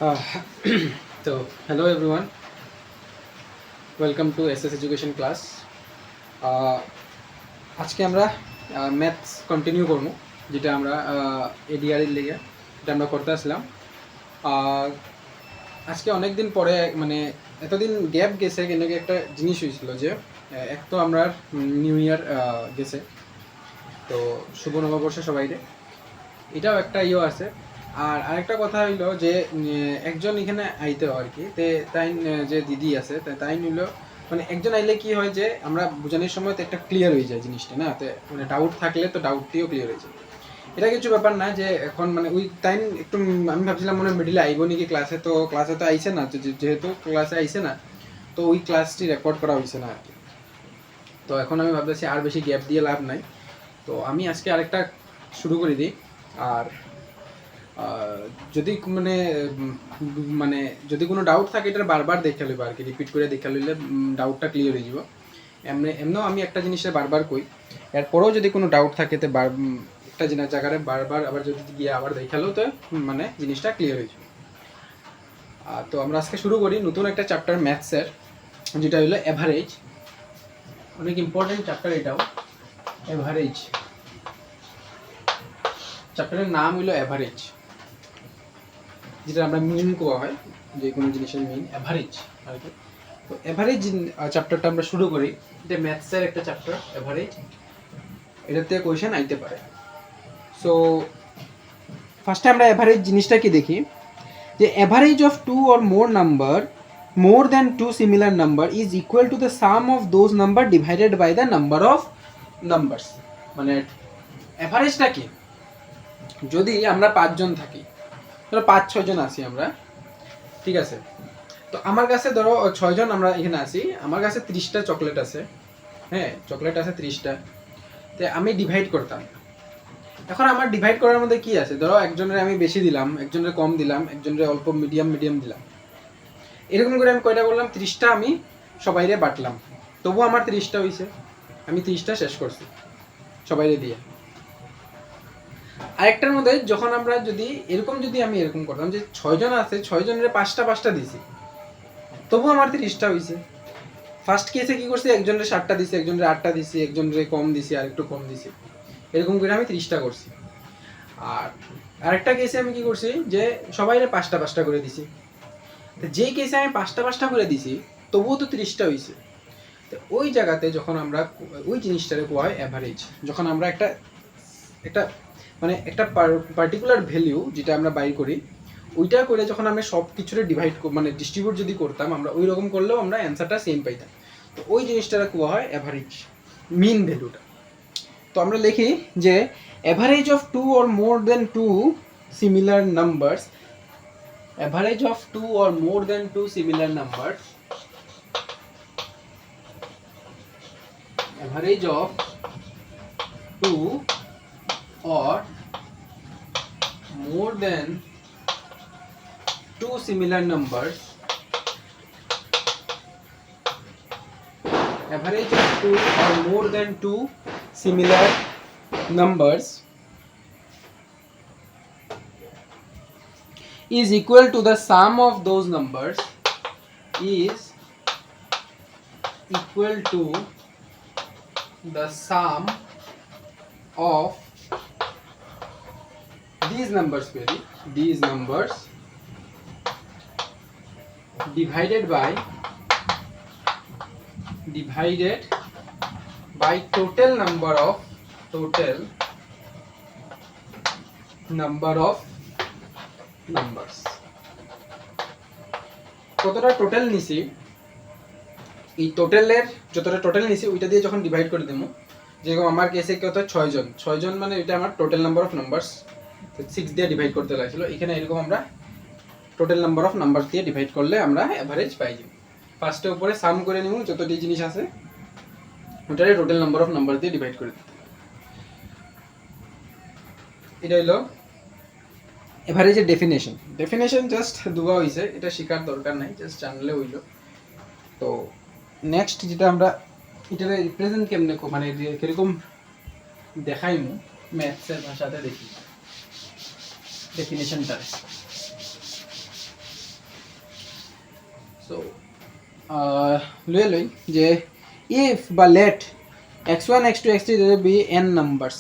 Uh, so, hello everyone. Welcome to SS Education class. আজকে আমরা maths continue করব, যেটা আমরা এডিআর এর লেগে এটা আমরা করতে আসলাম। আজকে অনেক দিন পরে, মানে এতদিন গ্যাপ গেছে, কিন্তু একটা জিনিস হয়েছিল যে এক তো আমরা নিউ ইয়ার গেছে, তো শুভ নববর্ষ সবাইরে, এটাও একটা আছে। আর আরেকটা কথা হইলো যে একজন এখানে আইতে আর কি, তাই যে দিদি আছে তাই নিল, মানে একজন আইলে কি হয় যে আমরা বোঝানোর সময় তো একটা ক্লিয়ার হয়ে যায় জিনিসটা, না তো মানে ডাউট থাকলে তো ডাউটটিও ক্লিয়ার হয়ে যায়। এটা কিছু ব্যাপার না যে এখন মানে ওই টাইম একটু আমি ভাবছিলাম মনে মিডিলে আইব নাকি ক্লাসে, তো ক্লাসে তো আইসে না, যেহেতু ক্লাসে আইসে না তো ওই ক্লাসটি রেকর্ড করা হয়েছে না আর কি। তো এখন আমি ভাবতেছি আর বেশি গ্যাপ দিয়ে লাভ নাই, তো আমি আজকে আরেকটা শুরু করে দিই। আর যদি মানে মানে যদি কোনো ডাউট থাকে এটা বারবার দেখে লইব আর কি, রিপিট করে দেখে লইলে ডাউটটা ক্লিয়ার হয়ে যাব। এমনিও আমি একটা জিনিসে বারবার কই, এরপরেও যদি কোনো ডাউট থাকে তো একটা জায়গায় বারবার আবার যদি গিয়ে আবার দেখালেও তো মানে জিনিসটা ক্লিয়ার হয়ে যাবে। তো আমরা আজকে শুরু করি নতুন একটা চ্যাপ্টার ম্যাথসের, যেটা হলো অ্যাভারেজ। অনেক ইম্পর্টেন্ট চ্যাপ্টার এটাও, অ্যাভারেজ। চ্যাপ্টারের নাম হলো অ্যাভারেজ, যেটা আমরা মিন কোয়া হয়, যে কোনো জিনিসের মিন অ্যাভারেজ আর কি। তো অ্যাভারেজ চ্যাপ্টারটা আমরা শুরু করি। এটা ম্যাথসের একটা চ্যাপ্টার অ্যাভারেজ, এটাতে কোয়েশ্চেন আইতে পারে। সো ফার্স্টে আমরা অ্যাভারেজ জিনিসটা কি দেখি, যে average of two or more number more than two similar number is equal to the sum of those number divided by the number of numbers। মানে অ্যাভারেজটা কি, যদি আমরা 5 জন থাকি, ধরো 5-6 জন আছি আমরা, ঠিক আছে, তো আমার কাছে ধরো 6 জন আমরা এখানে আছি, আমার কাছে 30টা চকলেট আছে, হ্যাঁ চকলেট আছে 30টা, তো আমি ডিভাইড করতাম। এখন আমার ডিভাইড করার মধ্যে কি আছে, ধরো একজনের আমি বেশি দিলাম, একজনের কম দিলাম, একজনের অল্প মিডিয়াম দিলাম, এরকম করে আমি কয়টা করলাম, 30টা আমি সবাইরে বাটলাম, তবু আমার 30টা হয়েছে, আমি 30টা শেষ করছি সবাইরে দিয়ে। আরেকটার মধ্যে যখন আমরা যদি আমি এরকম করতাম যে 6 জন আছে, 6 জনের 5টা দিছি, তবু আমার 30টা হয়েছে। ফার্স্ট কেসে কি করছি, একজনের 7টা দিছি, একজনের 8টা দিছি, একজনের কম দিছি আর একটু কম দিছি, এরকম করে আমি 30টা করছি। আর আরেকটা কেসে আমি কি করছি, যে সবাইরে 5টা করে দিছি, তো যে কেসে আমি 5টা করে দিছি তবুও তো 30টা হয়েছে। তো ওই জায়গাতে যখন আমরা ওই জিনিসটারে কোয়া হয় অ্যাভারেজ, যখন আমরা একটা মানে একটা পার্টিকুলার ভ্যালু যেটা আমরা বাই করি, ওইটা করে যখন আমরা সব কিছুরে ডিভাইড মানে ডিস্ট্রিবিউট যদি করতাম, আমরা ওই রকম করলেও আমরা অ্যান্সারটা সেম পাইতাম। তো ওই জিনিসটারে কোয়া হয় অ্যাভারেজ, মিন ভ্যালুটা। তো আমরা লিখি যে average of two or more than two similar numbers, average of two or more than two similar numbers, average of two or more than two similar numbers, average of two or more than two similar numbers is equal to the sum of those numbers, is equal to the sum of these numbers divided by total number of numbers। কতটা total নিছি, এই টোটালের যতটা total নিছি ওইটা দিয়ে যখন divide করে দেবো, যেরকম আমার কেসে কত 6 জন মানে এটা আমার টোটাল নাম্বার অফ নাম্বারস, 6 দিয়ে ডিভাইড করতে লাগছিল, এখানে এরকম আমরা টোটাল নাম্বার অফ নাম্বার দিয়ে ডিভাইড করলে আমরা অ্যাভারেজ পাই যাব। ফার্স্টে উপরে সাম করে নিব যতটি জিনিস আছে, ওটারে টোটাল নাম্বার অফ নাম্বার দিয়ে ডিভাইড করে দিতে। এটা হলো এভারেজের ডেফিনেশন জাস্ট দেওয়া হয়েছে, এটা শেখার দরকার নাই, জাস্ট জানলে হইল। তো নেক্সট যেটা আমরা এটারে রিপ্রেজেন্ট কেমনে মানে কিরকম দেখাইমু ম্যাথসের ভাষাতে দেখি ডেফিনেশনটা। সো লই লই যে ইফ বা let x1 x2 x3 be n numbers,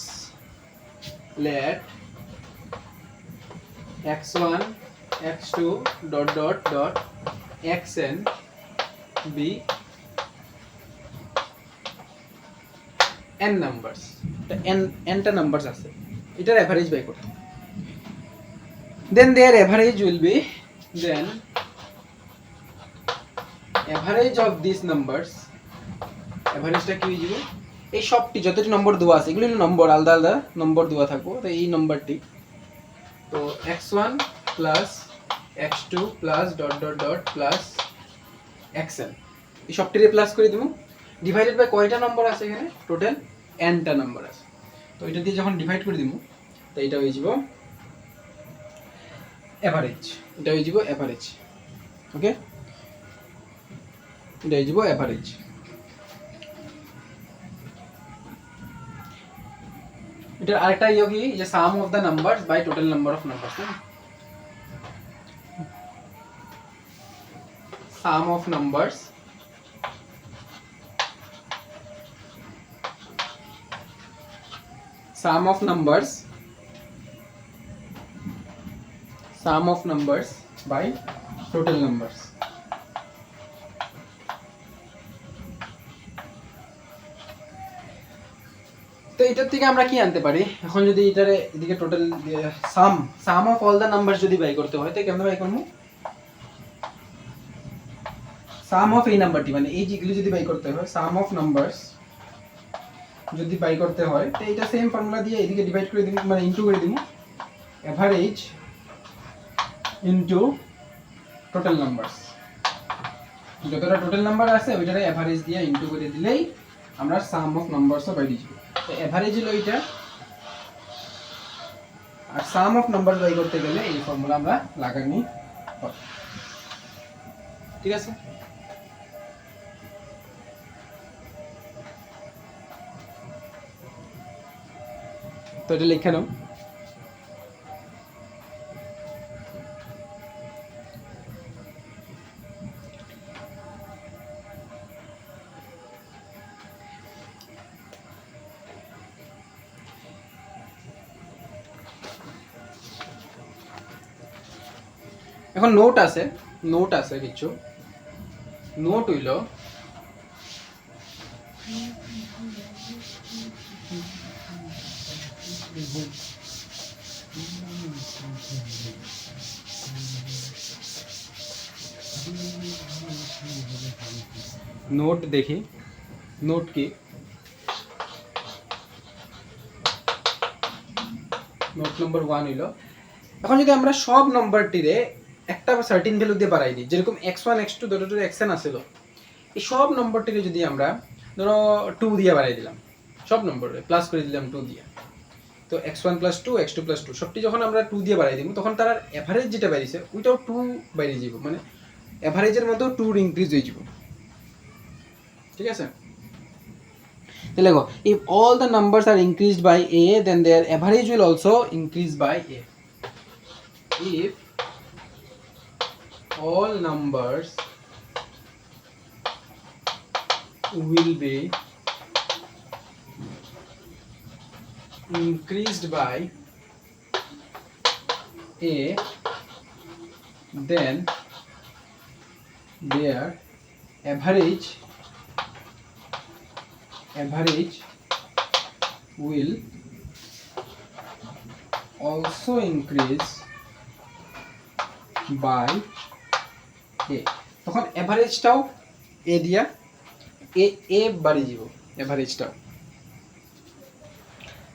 let x1 x2 dot dot dot xn be n numbers, n টা numbers আছে, এটার এভারেজ বাই করতে, then their average will be, then average of these numbers, এভারেজটা কি হয়ে যাবে, এই সবটি যতটি নম্বর দেওয়া আছে এগুলো নম্বর আলাদা আলাদা নম্বর দেওয়া থাকবো, তো এই নম্বরটি তো x1 plus x2 plus dot dot dot plus xn, এই সবটিরে প্লাস করে দেবো, ডিভাইডেড বাই কয়টা নম্বর আছে এখানে, টোটাল nটা নম্বর আছে, তো এটা দিয়ে যখন ডিভাইড করে দিব তো এটা হয়ে যাব এভারেজ, এটা হয়ে যাব এভারেজ, ওকে, এটা হয়ে যাব এভারেজ। এটার আরেকটা ইয়ে কি যে sum of the numbers by total number of numbers, না sum of numbers sum of numbers by total numbers, তো এটার থেকে আমরা কি আনতে পারি, এখন যদি এটারে এদিকে total sum of all the numbers যদি বাই করতে হয় তো কেমনে বাই করব, সাম অফ এই নাম্বারটি মানে এই যেগুলো যদি বাই করতে হয়, সাম অফ নাম্বারস যদি বাই করতে হয় তো এটা সেম ফর্মুলা দিয়ে এদিকে ডিভাইড করে দিব, মানে ইনটু করে দিব, এভারেজ ইনটু টোটাল নাম্বারস, যতটা টোটাল নাম্বার আছে ওইটারে এভারেজ দিয়ে ইনটু করে দিলেই আমরা সাম অফ নাম্বারসও বাই দিব, তো এভারেজ হলো এটা, আর সাম অফ নাম্বার বাই করতে গেলে এই ফর্মুলা আমরা লাগানি হয়, ঠিক আছে। তো এটা লিখে নাও, এখন নোট আছে কিছু নোট হইল নোট দেখি নোট কি, নোট নম্বর 1 হইল, এখন যদি আমরা সব নম্বরটিরে একটা সার্টেন ভ্যালু দিয়ে বাড়াই দিই, যেরকম x1 x2 ডট xn আছিল, এই সব নম্বরটিকে যদি আমরা ধরো 2 দিয়ে বাড়াই দিলাম, সব নম্বরে প্লাস করে দিলাম 2 দিয়ে, তো x1 প্লাস 2 x2 প্লাস 2 সবটি যখন আমরা 2 দিয়ে বাড়াই দিব তখন তার এভারেজ যেটা বাইরেছে ওইটাও 2 বাইরে যাব, মানে এভারেজের মধ্যেও 2 ইনক্রিজ হয়ে যাব, ঠিক আছে। তাহলে দেখো if all the numbers are increased by a then their average will also increase by a, if all numbers will be increased by a then their average will also increase by a, তখন এভারেজটাও এ দিয়া এ বাড়ি যাব, এভারেজটাও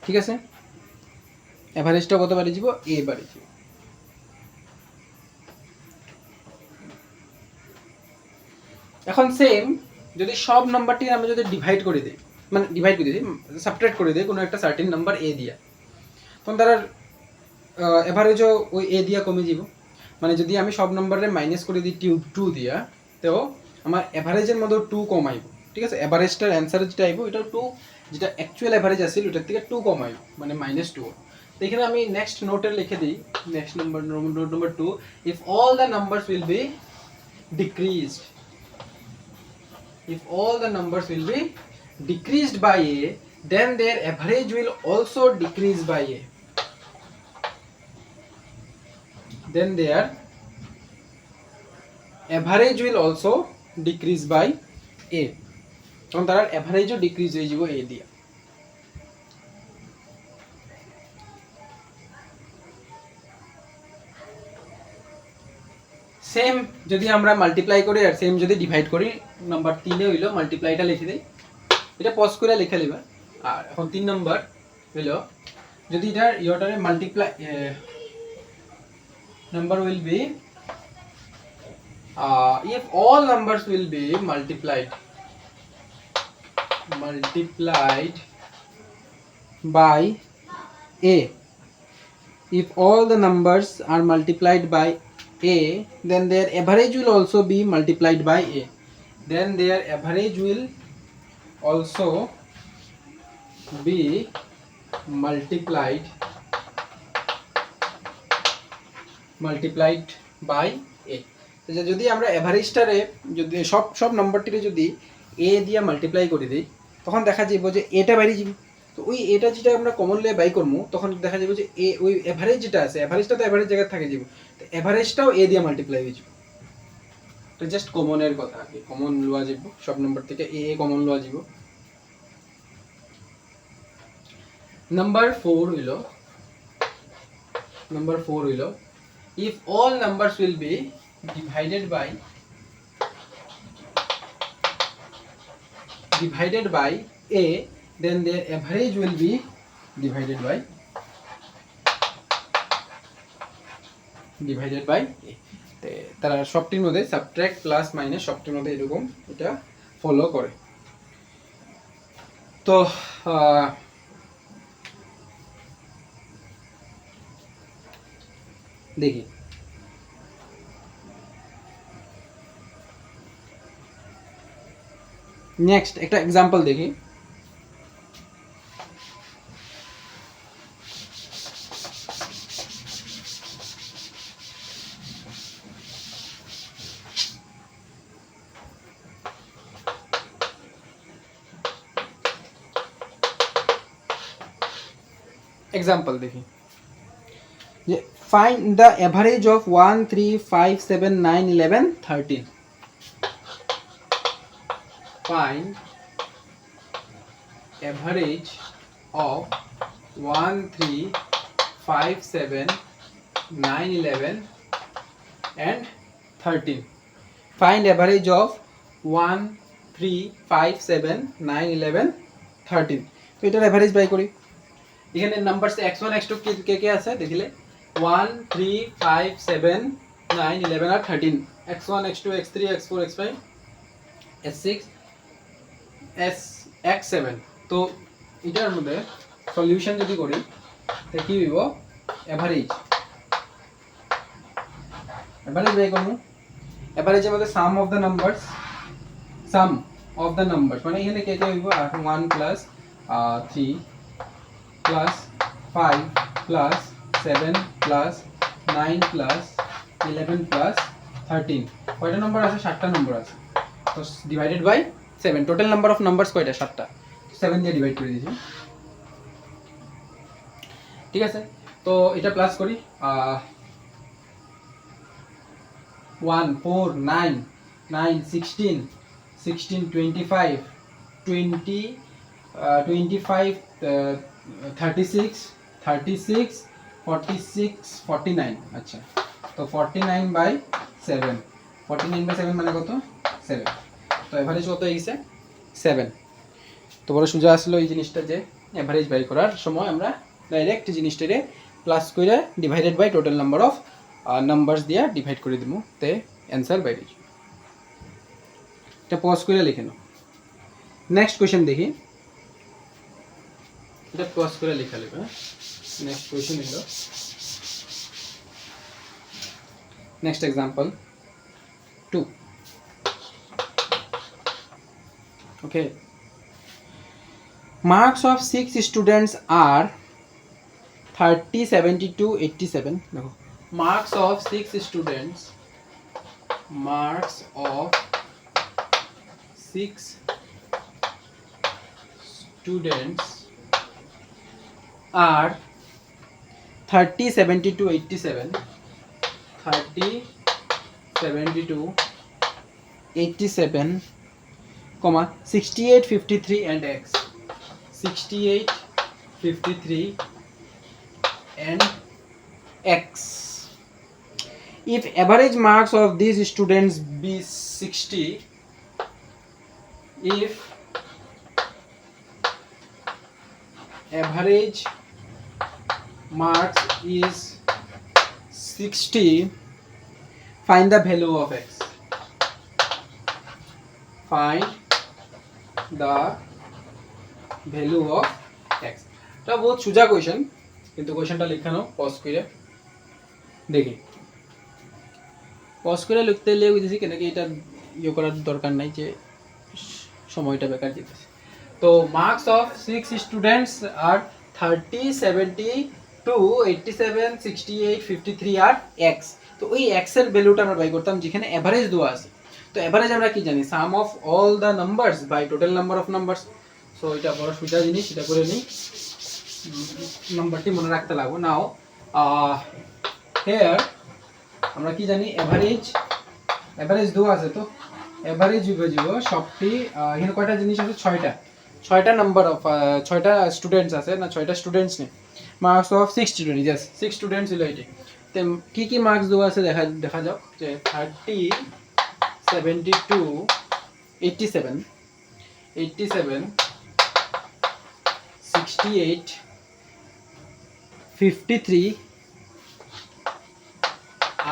ঠিক আছে, এভারেজটাও কত বাড়ি যাব, এ বাড়ি যাব। এখন সেম যদি সব নাম্বারটি আমরা যদি ডিভাইড করে দিই, মানে ডিভাইড করে দিই সাবট্রাক্ট করে দিই কোনো একটা সার্টেন নাম্বার এ দিয়া, তখন তার এভারেজও ওই এ দিয়া কমে যাব, মানে যদি আমি সব নাম্বারে মাইনাস করে দিই 2 দিয়া তো আমার এভারেজের মধ্যে 2 কম আইব, ঠিক আছে, এভারেজটার অ্যান্সার যেটা আইব এটা 2, যেটা অ্যাকচুয়াল এভারেজ আছিল ওটার থেকে 2 কম আইব, মানে -2। তো এখানে আমি নেক্সট নোটে লিখে দিই, next note number 2, if all the numbers will be decreased. If all the numbers will be decreased by a, then their average will also decrease by a. Then their average will also decrease by a. তখন তার অ্যাভারেজও decrease হয়ে যাব a দিয়া। Same যদি আমরা multiply করি আর same যদি divide করি, নাম্বার 3 এ হইলো মাল্টিপ্লাইটা লিখে দেই, এটা পজ করে লিখে লিবা। আর এখন 3 নাম্বার হইলো যদি এটার ইয়টারে multiply number will be if all numbers will be multiplied by a, if all the numbers are multiplied by a, then their average will also be multiplied by a, then their average will also be multiplied by a. যদি আমরা এভারেজটারে যদি সব নাম্বারটিরে যদি a দিয়ে multiply করে দিই, তখন দেখা যাবে যে এটা বাইরে যাবে। তো ওই এটা যেটা আমরা কমন লিয়ে বাই করবো, তখন দেখা যাবে যে a ওই এভারেজ যেটা আছে, এভারেজটা তো এভারেজ জায়গায় থাকে যাবে, তো এভারেজটাও a দিয়ে মাল্টিপ্লাই হয়ে যাবে। তো জাস্ট কমনের কথা, আগে কমন লওয়া যাব, সব নাম্বার থেকে a কমন লওয়া যাব। নাম্বার 4 হইলো if all numbers will be divided by a, then their average will be divided by a. তারা সবটির মধ্যে সাবট্রাক্ট প্লাস মাইনাস সবটির মধ্যে এরকম এটা ফলো করে। তো দেখি নেক্সট একটা এক্সাম্পল দেখি। এক্সাম্পল দেখি যে find the average of 1 3 5 7 9 11 13. Find average of 1 3 5 7 9 11 and 13. Find average of 1 3 5 7 9 11 13. তো এটার এভারেজ বাই করি। এখানে নাম্বার x1 x2 কে কে আছে দেখিলে 1 3 5 7 9 11 আর 13, x1 x2 x3 x4 x5 s6 x7। তো এটার মধ্যে সলিউশন যদি করি তাহলে কি হইব, এভারেজ বাই করব। এভারেজের মধ্যে সাম অফ দ্য নাম্বারস মানে এখানে কে কে হইব 1 plus 3 plus 5 plus 7 plus 9 plus 11 plus 13। কয়টা নম্বর আছে? 7টা নম্বর আছে। তো divided by 7, total number of numbers কয়টা? 7টা। 7 দিয়ে ডিভাইড করে দিয়েছি, ঠিক আছে। তো এটা প্লাস করি 1 4 9 9 16 16 25 20 25 36 36 46 49। আচ্ছা, তো 49 বাই 7, 49 বাই 7 মানে কত? 7। তো এভারেজ কত হয়েছে? 7। তো বড় সোজা আসলো এই জিনিসটা যে এভারেজ বাই করার সময় আমরা ডাইরেক্ট জিনিসটারে প্লাস করে divided by total number of numbers দিয়ে ডিভাইড করে দিব, তে অ্যান্সার বাইরে যাবে। এটা পজ করে লিখে নাও। নেক্সট কোয়েশ্চেন দেখি, এটা পজ করে লেখা লিখবে। নেক্সট কোয়েশ্চেন হলো, next example 2। Okay, marks of 6 students are 30 72 87। দেখো, marks of 6 students marks of 6 students are 30, 72, 87, 30, 72, 87, 68, 53 and x. 68, 53 and x. If average marks of these students be 60, if average marks is 60, find the value of x. Find the value of x. এটা বহুত সোজা question, কিন্তু কোয়েশ্চেনটা লেখানো pause করে দেখি। Pause করে লিখতে লিয়ে বুঝেছি কেন কি এটা ইয়ে করার দরকার নাই যে সময়টা বেকার যেতেছে। তো মার্কস অফ 6 স্টুডেন্টস আর 30, 72, 87, 68, 53 আর এক্স। তো ওই এক্স এর ভ্যালুটা আমরা বাই করতাম যেখানে এভারেজ দেওয়া আছে। তো এভারেজ আমরা কি জানি, sum of all the numbers by total number of numbers. So এটা বড় সোজা জিনিস, এটা করে নিই, নাম্বারটি মনে রাখতে লাগবে। নাও হেয়ার আমরা কি জানি, এভারেজ দেওয়া আছে। তো এভারেজ বিভাজিত সবটি, এখানে কয়টা জিনিস আছে, ছয়টা নাম্বার অফ 6টা স্টুডেন্টস আছে না, 6টা স্টুডেন্টস নেই, marks of 6 student, yes 6 students হলো এটি। তো কি কি মার্কস দেওয়া আছে দেখা যাক, যে 30, 72, 87, 68, 53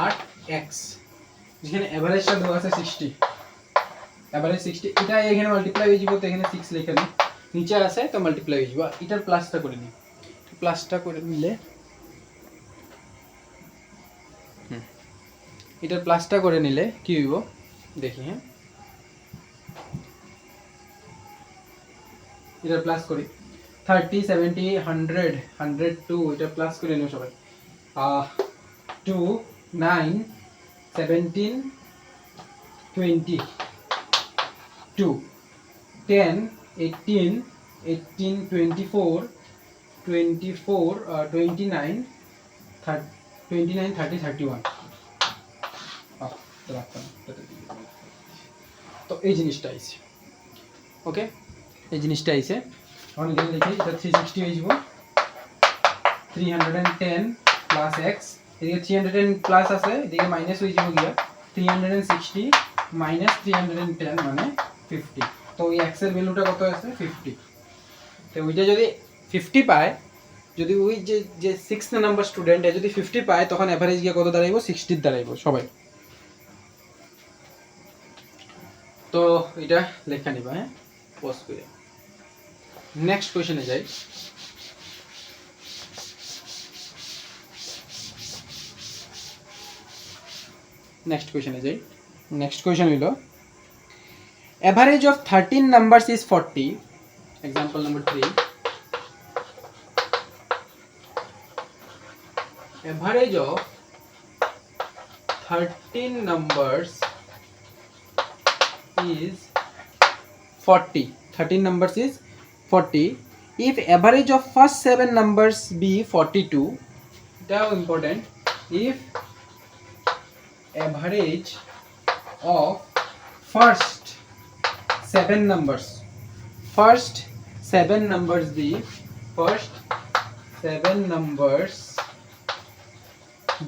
আর এক্স। যেখানে এভারেজটা দেওয়া আছে 60, এভারেজ 60, এটা এখানে মাল্টিপ্লাই হয়ে যাব। তো এখানে 6 লেখা নেই, নিচে আছে তো মাল্টিপ্লাই হয়ে যাব। এটার প্লাসটা করে নিই, প্লাসটা করে নিলে এটার প্লাসটা করে নিলে কি হইব দেখি। হ্যাঁ, এটার প্লাস করি, 30, 70, 100, 102, এটা প্লাস করে নিও সবাই। 2, 9, 17, 20, 2, 10, 18, 18, 24, 24, 29, 30, 31। তো এই জিনিসটা আইছে, ওকে, এই জিনিসটা আইছে। এখন এখানে লিখি, এটা 360 হয়ে যাব, 310 প্লাস এক্স, এদিকে 310 প্লাস আছে, এদিকে মাইনাস হয়ে যাব গিয়া 360 মাইনাস 310 মানে 50। তো এই এক্স এর ভ্যালুটা কত আছে, 50। তো ওইটা যদি 50 পায়, যদি ওই যে 6 নাম্বার স্টুডেন্ট যদি 50 পায়, তখন এভারেজ গিয়া কত দাঁড়াইব, 60 দাঁড়াইব সবাই। তো এটা লেখা নিবা, হ্যাঁ, পজ করে। নেক্সট কোয়েশ্চনে যাই। নেক্সট কোয়েশ্চন হইল, average of 13 numbers is 40। Example number 3, average of 13 numbers is 40. 13 numbers is 40. If average of first 7 numbers be 42, that is important. If average of first 7 numbers be first 7 numbers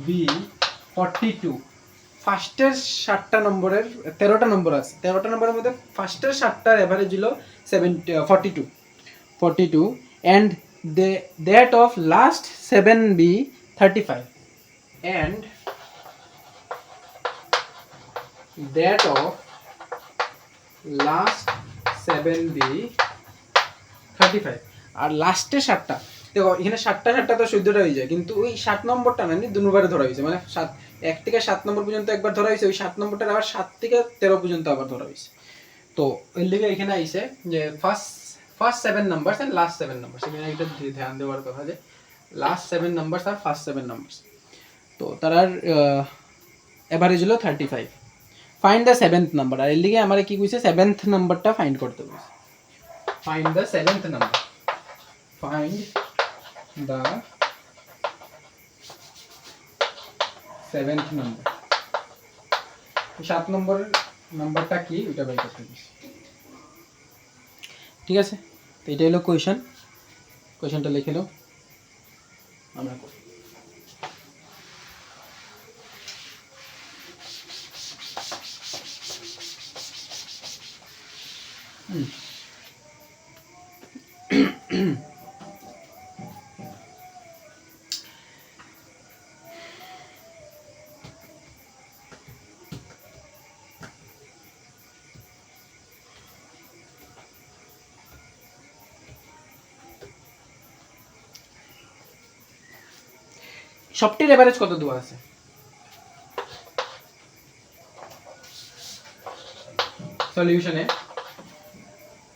be 42. ফার্স্টের 7টা নম্বরের 13টা নম্বর আছে, 13টা নম্বরের মধ্যে ফার্স্টের 7টার average হলো 42 and that of last 7 be 35 and that of last 7 be 35। আর লাস্টের 7টা দেখো, এখানে 7টা তো 14টা হয়ে যায়, কিন্তু ওই 7 নম্বরটা না দুবারে ধরা হয়েছে, মানে 1 থেকে 7 নম্বর পর্যন্ত একবার ধরা হয়েছে, ওই 7 নম্বরটার আবার 7 থেকে 13 পর্যন্ত আবার ধরা হয়েছে। তো এর লিগে এখানে আইছে যে first 7 numbers and last 7 numbers, এখানে এটা ধ্যান দেওয়ার কথা যে লাস্ট 7 নাম্বারস আর ফার্স্ট 7 নাম্বারস। তো তার এভারেজ হলো 35। ফাইন্ড দ্য 7th নাম্বার, আর এর লিগে আমারে কি কইছে 7th নাম্বারটা ফাইন্ড করতে বলছে। Find the 7th number, find the 7th number. 7 নম্বরের নাম্বারটা কি ওটা বের করতে বলছে। ঠিক আছে, তো এটা হলো কোয়েশ্চেন, কোয়েশ্চেনটা লিখে নাও আমরা করি। সবটির এভারেজ কত দেওয়া আছে? সলিউশনে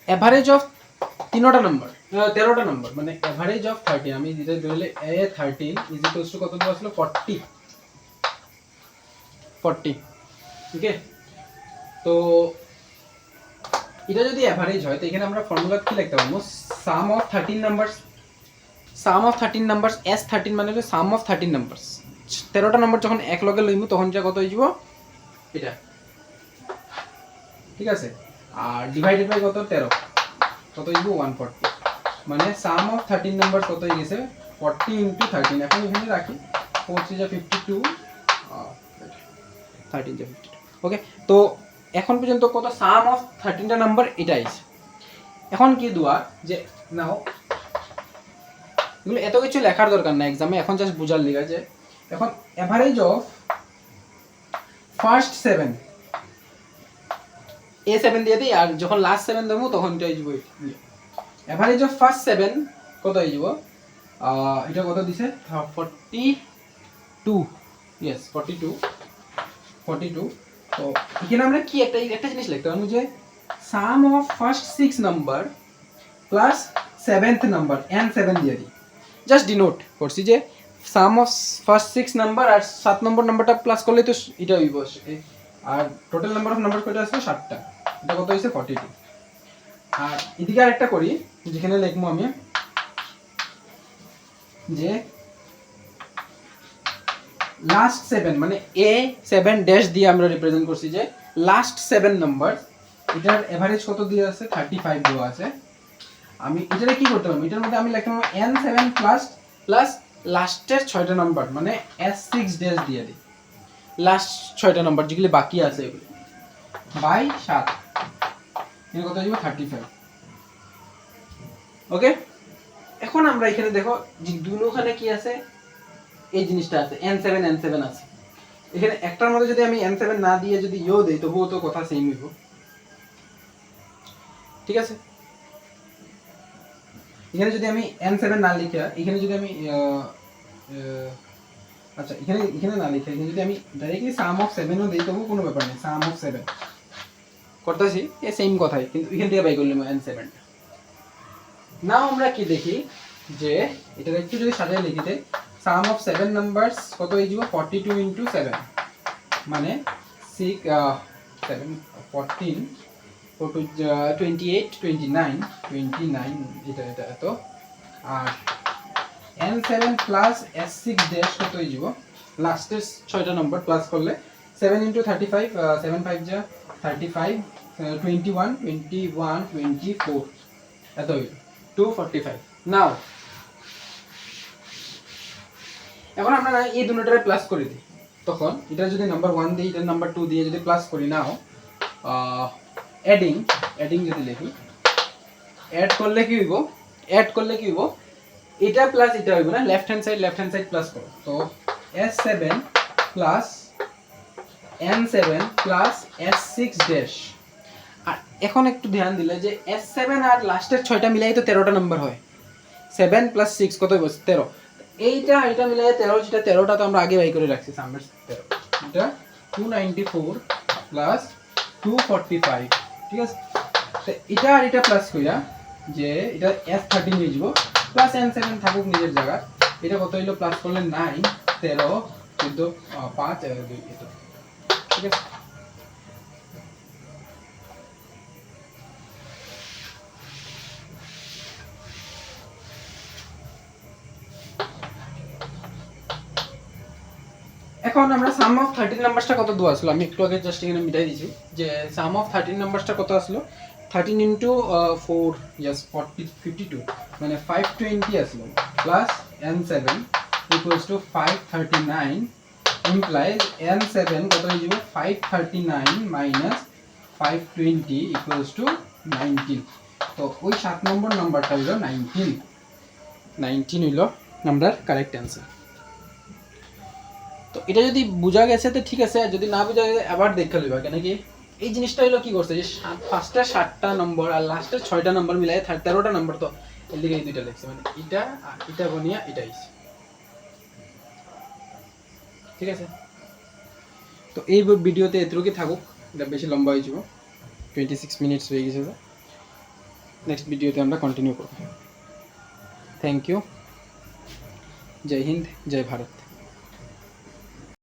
এভারেজ অফ 3টা নাম্বার 13টা নাম্বার, মানে এভারেজ অফ 13, আমি যেটা ধরলে A13 ইজ ইকুয়ালস টু কত দেওয়া ছিল 40, ওকে। তো এটা যদি এভারেজ হয় তো এখানে আমরা ফর্মুলা কি লিখতে পারবো, sum of 13 numbers, sum of 13 numbers, S13 মানে হলো সাম অফ 13 নাম্বারস। 13টা নাম্বার যখন এক লগে লইমু তখন যা কত হইব এটা, ঠিক আছে। আর ডিভাইডেড বাই কত 13, কত হইব 140, মানে সাম অফ 13 নাম্বার কত হয়ে গেছে 40 ইনটু 13। এখন এখানে রাখি 4 3 যা 52, 13 যা 52, ওকে। তো এখন পর্যন্ত কত সাম অফ 13টা নাম্বার এটা আইছে। এখন কি দোয়া যে নাও এগুলো এত কিছু লেখার দরকার না এক্সামে, এখন জাস্ট বুঝার লিগা যে এখন এভারেজ অফ ফার্স্ট 7 A7 দিয়ে দিই, আর যখন লাস্ট 7 দেবো তখন এটা হইব এভারেজ অফ ফার্স্ট 7 কত হইব, এটা কত দিছে 42, ইয়েস 42। তো এখানে আমরা কি একটা জিনিস লিখতে পারবো যে sum of first 6 number plus 7th number and 7 দিয়ে দিই, জাস্ট ডিনোট করছি যে সাম অফ ফার্স্ট 6 নাম্বার আর 7 নম্বর নাম্বারটা প্লাস করলে তো এটা হইব, আর টোটাল নাম্বার অফ নাম্বার কয়টা আছে 7টা, এটা কত হইছে 42। আর এদিকে আরেকটা করি যেখানে লিখবো আমি যে লাস্ট 7 মানে A7 ড্যাশ দিয়ে আমরা রিপ্রেজেন্ট করছি যে লাস্ট 7 নাম্বার, এটার এভারেজ কত দিয়ে আছে 35 দেওয়া আছে। আমি এটারে কি করতে পারবো, এটার মধ্যে আমি লিখতে পারবো N7 প্লাস লাস্টের 6টা নাম্বার মানে S6 ড্যাশ দিয়ে দিই, লাস্ট 6টা নাম্বার যেগুলো বাকি আছে এগুলো বাই 7, এর কত হইব 35, ওকে। এখন আমরা এখানে দেখো যে দুইখানে কি আছে, এই জিনিসটা আছে N7 আছে, এখানে একটার মধ্যে যদি আমি N7 না দিয়ে যদি ইও দেই তবুও তো কথা সেম হইব, ঠিক আছে। এখানে যদি আমি N7 না লিখে এখানে যদি আমি আচ্ছা এখানে না লিখে এখানে যদি আমি ডাইরেক্টলি সাম অফ 7 ও দেই তবুও কোনো ব্যাপার নেই, সাম অফ 7 করতেছি এই সেম কথাই, কিন্তু এখান থেকে বাই করলাম N7। নাও আমরা কি দেখি যে এটা একটু যদি সাজিয়ে লিখি দেই, সাম অফ 7 নাম্বারস কত হয়ে যাব 42 ইনটু 7 মানে 6 7 14 28 29 এটা এত, আর N7 প্লাস S6 ড্যাশ কত হয়ে যাব লাস্টের 6টা নাম্বার প্লাস করলে 7 ইনটু 35 7 5 যা 35 21 24 এত হইল 245। নাও এখন আমরা এই দুটোটারে প্লাস করে দিই, তখন এটা যদি নাম্বার 1 দিই এটা নাম্বার 2 দিয়ে যদি প্লাস করি, নাও অ্যাডিং যদি লিখি অ্যাড করলে কি হইব, এটা প্লাস এটা হইব না, লেফট হ্যান্ড সাইড প্লাস করো, তো S7 plus N7 plus S6 dash. আর এখন একটু ধ্যান দিলে যে S7 আর লাস্টের 6টা মিলাই তো 13টা নাম্বার হয়, 7 প্লাস 6 কত হইব 13, এটা মিলাই 13, যেটা 13টা তো আমরা আগে বাই করে রাখছি সামনের 13, এটা 294 প্লাস 245, ঠিক আছে। তো এটা আর এটা প্লাস কইরা যে এটা S13 হয়ে যাব প্লাস N7 থাকুক নিজের জায়গা, এটা কত হইলো প্লাস করলে 9 13 14 5 2 এটা, ঠিক আছে। এখন আমরা সাম অফ 13 নাম্বারটা কত দেওয়া আসলো, আমি একটু আগে জাস্ট এখানে মিটাই দিয়েছি যে সাম অফ 13 নাম্বারটা কত আসলো, 13 ইন্টু 4 ইয়াস 52 মানে 520 আসলো plus n7 equals to 539 implies n7 কত হয়ে যাবে 539 মাইনাস 520 ইকুয়ালস টু 19। তো ওই 7 নম্বর নাম্বারটা হলো 19 হইল নাম্বার কারেক্ট অ্যান্সার। তো এটা যদি বোঝা গেছে তো ঠিক আছে, আর যদি না বোঝা গেছে আবার দেখে লইবা, কেন কি এই জিনিসটা হলো কি করছে যে ফার্স্টটা 7টা নম্বর আর লাস্টের 6টা নম্বর মিলাই 13টা নম্বর, তো এর দিকে এই দুইটা লিখছে মানে এটা আর এটা বনিয়া এটা হইছে, ঠিক আছে। তো এই ভিডিওতে এতটুকুই থাকুক, এটা বেশি লম্বা হয়ে যাব, 26 মিনিটস হয়ে গেছে। নেক্সট ভিডিওতে আমরা কন্টিনিউ করব। Thank you. জয় হিন্দ, জয় ভারত।